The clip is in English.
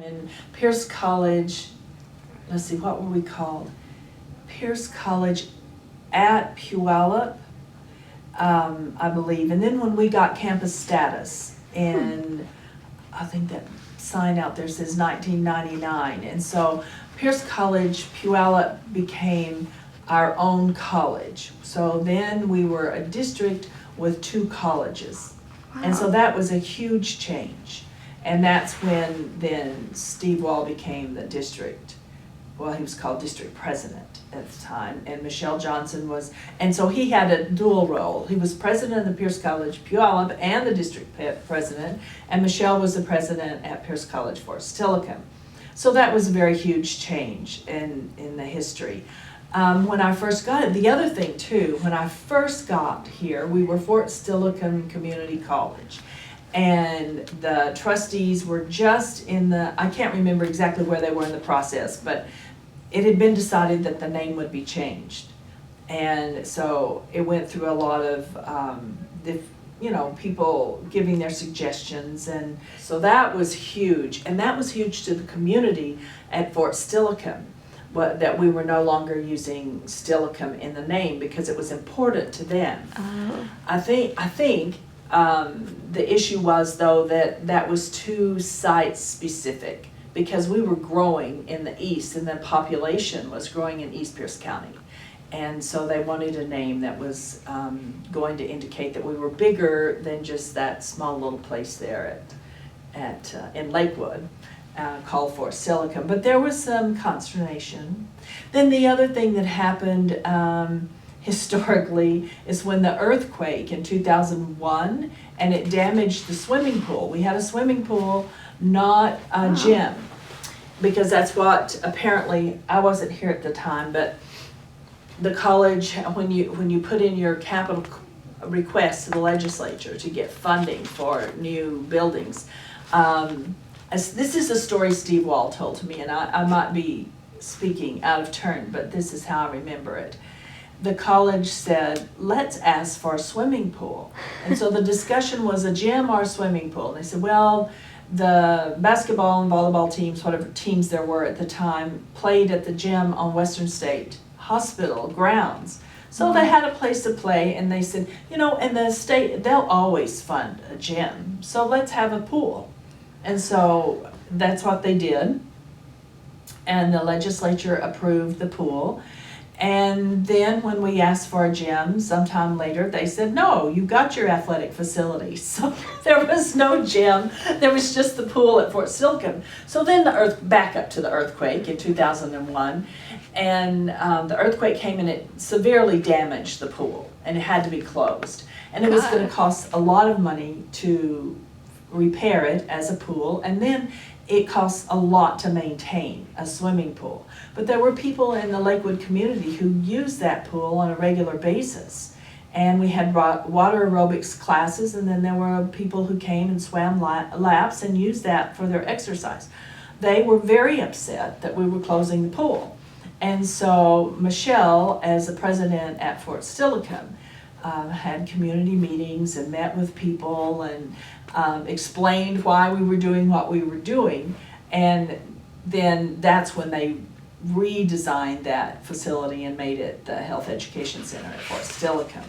In Pierce College, let's see, what were we called? Pierce College at Puyallup, I believe. And then when we got campus status, and I think that sign out there says 1999. And so Pierce College, Puyallup became our own college. So then we were a district with 2 colleges. Wow. And so that was a huge change. And that's when then Steve Wall became the district, well, he was called district president at the time, and Michelle Johnson was, and so he had a dual role. He was president of the Pierce College Puyallup and the district president, and Michelle was the president at Pierce College Fort Steilacoom. So that was a very huge change in the history. When I first got it, the other thing too, when I first got here, we were Fort Steilacoom Community College. And the trustees were just in the, I can't remember exactly where they were in the process, but it had been decided that the name would be changed. And so it went through a lot of, people giving their suggestions. And so that was huge. And that was huge to the community at Fort Steilacoom, that we were no longer using Steilacoom in the name because it was important to them. Oh. I think the issue was, though, that was too site specific because we were growing in the east and the population was growing in East Pierce County. And so they wanted a name that was going to indicate that we were bigger than just that small little place there in Lakewood called Fort Steilacoom. But there was some consternation. Then the other thing that happened historically is when the earthquake in 2001 and it damaged the swimming pool. We had a swimming pool, not a gym, because that's what apparently, I wasn't here at the time, but the college, when you put in your capital request to the legislature to get funding for new buildings, this is a story Steve Wall told to me, and I might be speaking out of turn, but this is how I remember it. The college said, let's ask for a swimming pool. And so the discussion was a gym or a swimming pool. And they said, well, the basketball and volleyball teams, whatever teams there were at the time, played at the gym on Western State Hospital grounds. So they had a place to play, and they said, and the state, they'll always fund a gym, so let's have a pool. And so that's what they did. And the legislature approved the pool. And then when we asked for a gym sometime later, they said, no, you got your athletic facility. So there was no gym. There was just the pool at Fort Steilacoom. So then back up to the earthquake in 2001. And the earthquake came and it severely damaged the pool. And it had to be closed. And it was going to cost a lot of money to repair it as a pool. And then it costs a lot to maintain a swimming pool. But there were people in the Lakewood community who used that pool on a regular basis. And we had water aerobics classes, and then there were people who came and swam laps and used that for their exercise. They were very upset that we were closing the pool. And so Michelle, as the president at Fort Steilacoom, had community meetings and met with people and explained why we were doing what we were doing. And then that's when they redesigned that facility and made it the Health Education Center at Fort Steilacoom.